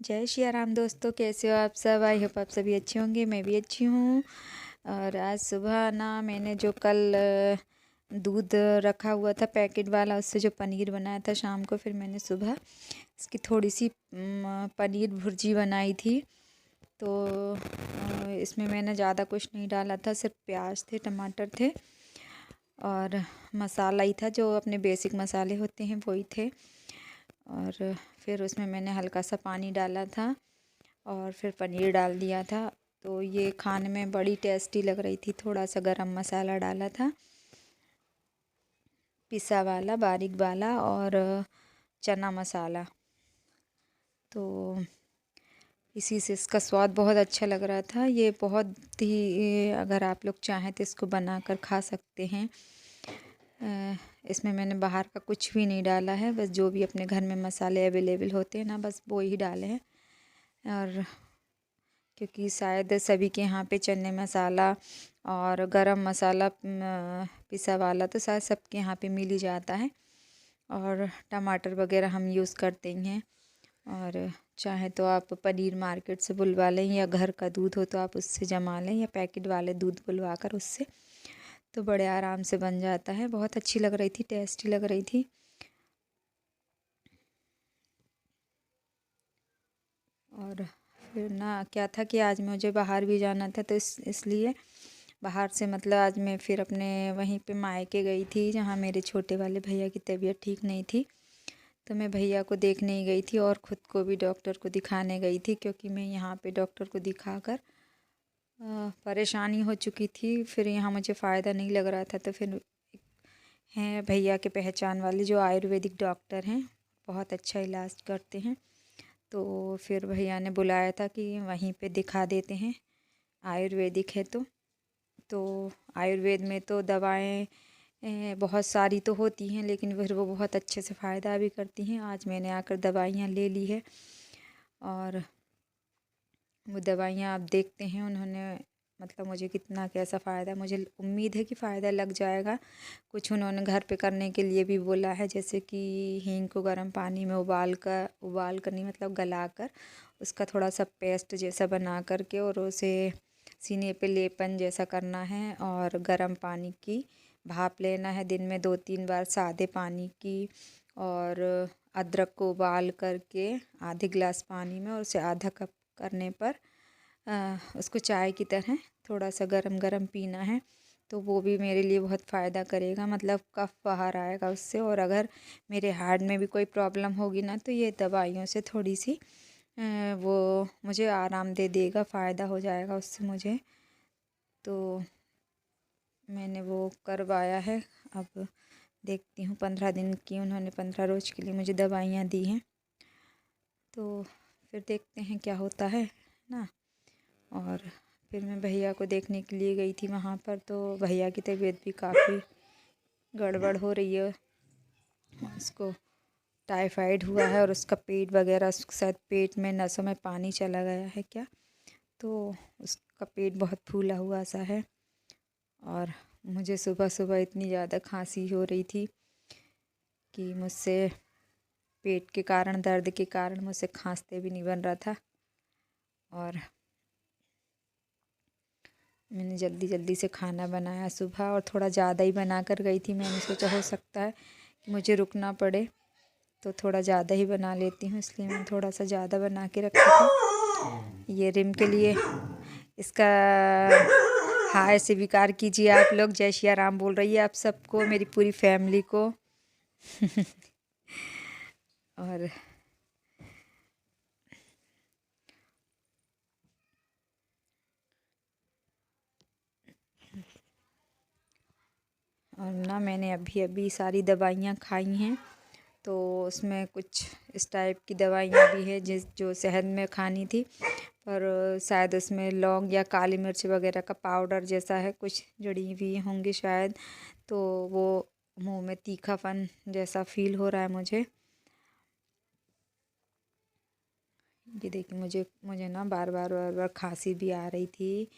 जय श्री राम दोस्तों, कैसे हो आप सब। आई होप आप सभी अच्छे होंगे, मैं भी अच्छी हूँ। और आज सुबह ना मैंने जो कल दूध रखा हुआ था पैकेट वाला, उससे जो पनीर बनाया था शाम को, फिर मैंने सुबह इसकी थोड़ी सी पनीर भुर्जी बनाई थी। तो इसमें मैंने ज़्यादा कुछ नहीं डाला था, सिर्फ प्याज थे, टमाटर थे और मसाला ही था, जो अपने बेसिक मसाले होते हैं वही थे। और फिर उसमें मैंने हल्का सा पानी डाला था और फिर पनीर डाल दिया था। तो ये खाने में बड़ी टेस्टी लग रही थी। थोड़ा सा गरम मसाला डाला था, पिसा वाला बारीक वाला, और चना मसाला। तो इसी से इसका स्वाद बहुत अच्छा लग रहा था। ये बहुत ही, अगर आप लोग चाहें तो इसको बनाकर खा सकते हैं। इसमें मैंने बाहर का कुछ भी नहीं डाला है, बस जो भी अपने घर में मसाले अवेलेबल होते हैं ना, बस वो ही डाले हैं। और क्योंकि शायद सभी के यहाँ पे चने मसाला और गरम मसाला पिसा वाला तो शायद सबके यहाँ पे मिल ही जाता है। और टमाटर वगैरह हम यूज़ करते ही हैं। और चाहे तो आप पनीर मार्केट से बुलवा लें, या घर का दूध हो तो आप उससे जमा लें, या पैकेट वाले दूध बुलवा कर उससे, तो बड़े आराम से बन जाता है। बहुत अच्छी लग रही थी, टेस्टी लग रही थी। और फिर ना क्या था कि आज मुझे बाहर भी जाना था, तो इसलिए बाहर से मतलब आज मैं फिर अपने वहीं पे मायके गई थी, जहाँ मेरे छोटे वाले भैया की तबीयत ठीक नहीं थी। तो मैं भैया को देखने ही गई थी और ख़ुद को भी डॉक्टर को दिखाने गई थी, क्योंकि मैं यहाँ पे डॉक्टर को दिखाकर परेशानी हो चुकी थी। फिर यहाँ मुझे फ़ायदा नहीं लग रहा था, तो फिर हैं भैया के पहचान वाले जो आयुर्वेदिक डॉक्टर हैं, बहुत अच्छा इलाज करते हैं। तो फिर भैया ने बुलाया था कि वहीं पे दिखा देते हैं, आयुर्वेदिक है तो आयुर्वेद में तो दवाएं बहुत सारी तो होती हैं, लेकिन फिर वो बहुत अच्छे से फ़ायदा भी करती हैं। आज मैंने आकर दवाइयाँ ले ली है, और वो दवाइयाँ आप देखते हैं उन्होंने मतलब मुझे कितना कैसा फ़ायदा, मुझे उम्मीद है कि फ़ायदा लग जाएगा। कुछ उन्होंने घर पे करने के लिए भी बोला है, जैसे कि हींग को गर्म पानी में उबाल कर नहीं, मतलब गला कर उसका थोड़ा सा पेस्ट जैसा बना करके, और उसे सीने पे लेपन जैसा करना है, और गर्म पानी की भाप लेना है दिन में 2-3 बार सादे पानी की। और अदरक को उबाल करके आधे गिलास पानी में, और उसे आधा कप करने पर उसको चाय की तरह थोड़ा सा गरम गरम पीना है। तो वो भी मेरे लिए बहुत फ़ायदा करेगा, मतलब कफ बाहर आएगा उससे। और अगर मेरे हार्ट में भी कोई प्रॉब्लम होगी ना, तो ये दवाइयों से थोड़ी सी वो मुझे आराम दे देगा, फ़ायदा हो जाएगा उससे मुझे। तो मैंने वो करवाया है। अब देखती हूँ, 15 दिन की उन्होंने 15 रोज़ के लिए मुझे दवाइयाँ दी हैं, तो फिर देखते हैं क्या होता है ना। और फिर मैं भैया को देखने के लिए गई थी वहाँ पर, तो भैया की तबीयत भी काफ़ी गड़बड़ हो रही है। उसको टाइफाइड हुआ है, और उसका पेट वगैरह, शायद पेट में नसों में पानी चला गया है क्या, तो उसका पेट बहुत फूला हुआ सा है। और मुझे सुबह सुबह इतनी ज़्यादा खांसी हो रही थी कि मुझसे पेट के कारण, दर्द के कारण मुझसे खांसते भी नहीं बन रहा था। और मैंने जल्दी जल्दी से खाना बनाया सुबह, और थोड़ा ज़्यादा ही बना कर गई थी। मैंने सोचा हो सकता है कि मुझे रुकना पड़े, तो थोड़ा ज़्यादा ही बना लेती हूँ, इसलिए मैंने थोड़ा सा ज़्यादा बना के रखा था। ये रिम के लिए इसका हाय स्वीकार कीजिए आप लोग। जय श्री राम बोल रही है आप सबको, मेरी पूरी फैमिली को। और ना मैंने अभी अभी सारी दवाइयाँ खाई हैं, तो उसमें कुछ इस टाइप की दवाइयाँ भी है जो सेहत में खानी थी, पर शायद उसमें लौंग या काली मिर्च वगैरह का पाउडर जैसा है, कुछ जड़ी हुई होंगी शायद, तो वो मुंह में तीखापन जैसा फील हो रहा है मुझे। ये देखिए, मुझे ना बार बार खांसी भी आ रही थी।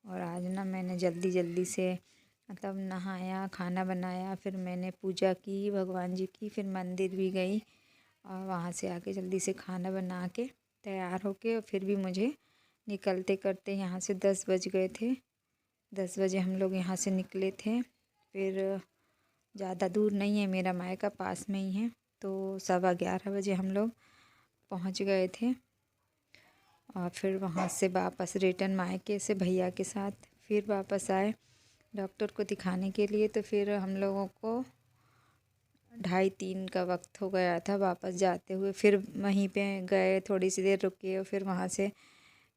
और आज ना मैंने जल्दी जल्दी से मतलब नहाया, खाना बनाया, फिर मैंने पूजा की भगवान जी की, फिर मंदिर भी गई और वहाँ से आके जल्दी से खाना बना के तैयार होके, और फिर भी मुझे निकलते करते यहाँ से 10 बज गए थे। 10 बजे हम लोग यहाँ से निकले थे। फिर ज़्यादा दूर नहीं है, मेरा मायका पास में ही है, तो 11:15 बजे हम लोग पहुँच गए थे। और फिर वहाँ से वापस रिटर्न मायके से भैया के साथ फिर वापस आए डॉक्टर को दिखाने के लिए। तो फिर हम लोगों को 2:30-3 का वक्त हो गया था वापस जाते हुए। फिर वहीं पे गए, थोड़ी सी देर रुके और फिर वहाँ से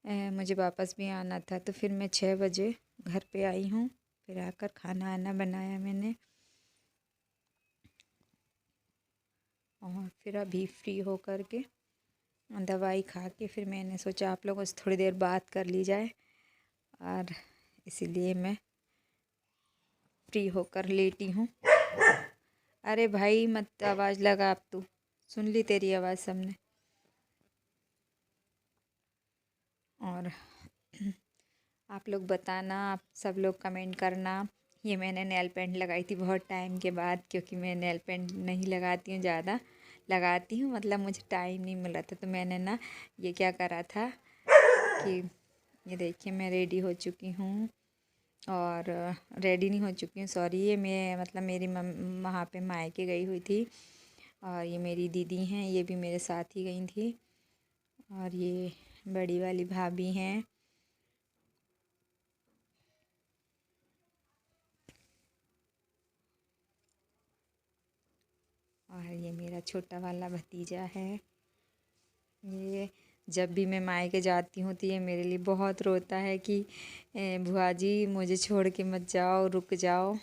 मुझे वापस भी आना था। तो फिर मैं 6 बजे घर पे आई हूँ। फिर आकर खाना आना बनाया मैंने, और फिर अभी फ्री हो कर के दवाई खा के फिर मैंने सोचा आप लोगों से थोड़ी देर बात कर ली जाए, और इसीलिए मैं फ्री होकर लेटी हूँ। अरे भाई मत आवाज़ लगा, अब तू सुन ली तेरी आवाज़ सबने। और आप लोग बताना, आप सब लोग कमेंट करना। ये मैंने नेल पेंट लगाई थी बहुत टाइम के बाद, क्योंकि मैं नेल पेंट नहीं लगाती हूँ ज़्यादा। लगाती हूँ मतलब मुझे टाइम नहीं मिला था, तो मैंने ना ये क्या करा था कि ये देखिए मैं रेडी हो चुकी हूँ, और रेडी नहीं हो चुकी हूँ सॉरी, ये मैं मतलब मेरी वहाँ पे मायके गई हुई थी, और ये मेरी दीदी हैं, ये भी मेरे साथ ही गई थी, और ये बड़ी वाली भाभी हैं, और ये मेरा छोटा वाला भतीजा है। ये जब भी मैं मायके जाती हूँ तो ये मेरे लिए बहुत रोता है कि बुआ जी मुझे छोड़ के मत जाओ, रुक जाओ।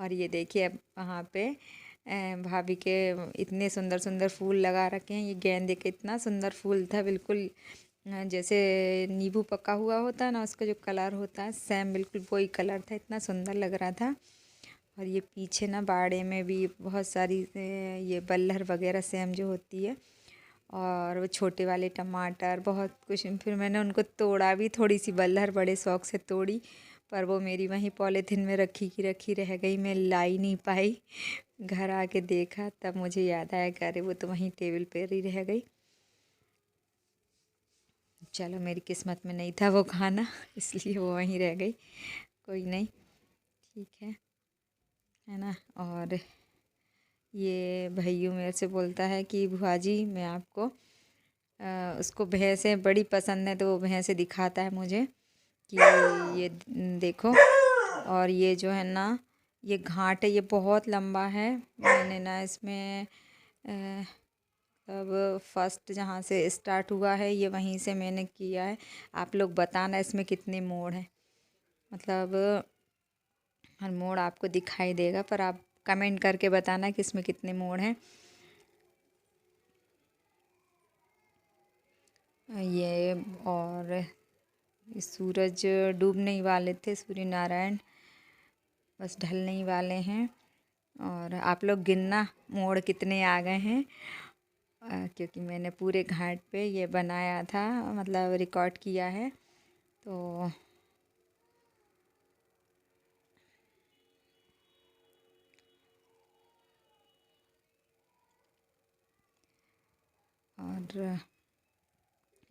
और ये देखिए अब वहाँ पे भाभी के इतने सुंदर सुंदर फूल लगा रखे हैं। ये गेंदे का इतना सुंदर फूल था, बिल्कुल जैसे नींबू पका हुआ होता है ना, उसका जो कलर होता है सेम बिल्कुल वही कलर था, इतना सुंदर लग रहा था। और ये पीछे ना बाड़े में भी बहुत सारी ये बल्लर वगैरह सेम जो होती है, और वो छोटे वाले टमाटर बहुत कुछ। फिर मैंने उनको तोड़ा भी, थोड़ी सी बल्लर बड़े शौक से तोड़ी, पर वो मेरी वहीं पॉलीथिन में रखी की रखी रह गई, मैं लाई नहीं पाई। घर आके देखा तब मुझे याद आया कि अरे वो तो वहीं टेबल पर ही रह गई। चलो मेरी किस्मत में नहीं था वो खाना, इसलिए वो वहीं रह गई, कोई नहीं, ठीक है ना। और ये भैयू मेरे से बोलता है कि बुआ जी मैं आपको उसको भैंसें बड़ी पसंद है, तो वो भैंसें दिखाता है मुझे कि ये देखो। और ये जो है ना ये घाट है, ये बहुत लंबा है। मैंने ना इसमें अब फर्स्ट जहाँ से स्टार्ट हुआ है ये वहीं से मैंने किया है। आप लोग बताना इसमें कितने मोड़ हैं, मतलब हर मोड़ आपको दिखाई देगा, पर आप कमेंट करके बताना कि इसमें कितने मोड़ हैं। ये और सूरज डूबने ही वाले थे, सूर्य नारायण बस ढलने ही वाले हैं। और आप लोग गिनना मोड़ कितने आ गए हैं, क्योंकि मैंने पूरे घाट पे ये बनाया था, मतलब रिकॉर्ड किया है। तो और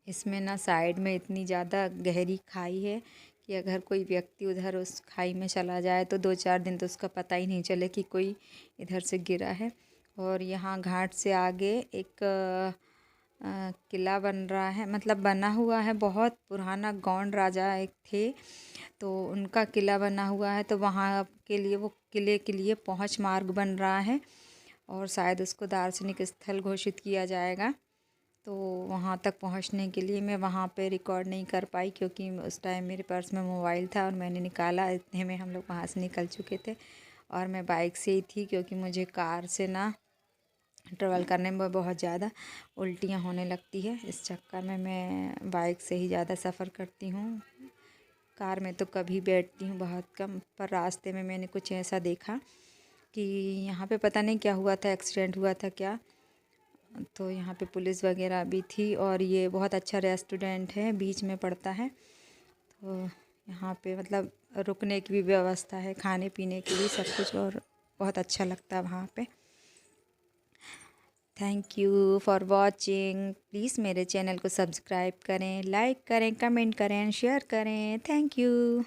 इसमें ना साइड में इतनी ज़्यादा गहरी खाई है कि अगर कोई व्यक्ति उधर उस खाई में चला जाए तो 2-4 दिन तो उसका पता ही नहीं चले कि कोई इधर से गिरा है। और यहाँ घाट से आगे एक किला बन रहा है, मतलब बना हुआ है, बहुत पुराना गौंड राजा एक थे, तो उनका किला बना हुआ है, तो वहाँ के लिए वो किले के लिए पहुँच मार्ग बन रहा है, और शायद उसको दार्शनिक स्थल घोषित किया जाएगा। तो वहाँ तक पहुँचने के लिए मैं वहाँ पे रिकॉर्ड नहीं कर पाई, क्योंकि उस टाइम मेरे पर्स में मोबाइल था और मैंने निकाला, इतने में हम लोग वहाँ से निकल चुके थे। और मैं बाइक से ही थी, क्योंकि मुझे कार से ना ट्रैवल करने में बहुत ज़्यादा उल्टियाँ होने लगती है, इस चक्कर में मैं बाइक से ही ज़्यादा सफ़र करती हूँ। कार में तो कभी बैठती हूँ बहुत कम। पर रास्ते में मैंने कुछ ऐसा देखा कि यहाँ पे पता नहीं क्या हुआ था, एक्सीडेंट हुआ था क्या, तो यहाँ पे पुलिस वगैरह भी थी। और ये बहुत अच्छा रेस्टोरेंट है, बीच में पड़ता है, तो यहाँ पे मतलब रुकने की भी व्यवस्था है, खाने पीने की भी सब कुछ, और बहुत अच्छा लगता है वहाँ पे। Thank you for watching. Please मेरे चैनल को सब्सक्राइब करें, लाइक करें, कमेंट करें, शेयर करें। Thank you.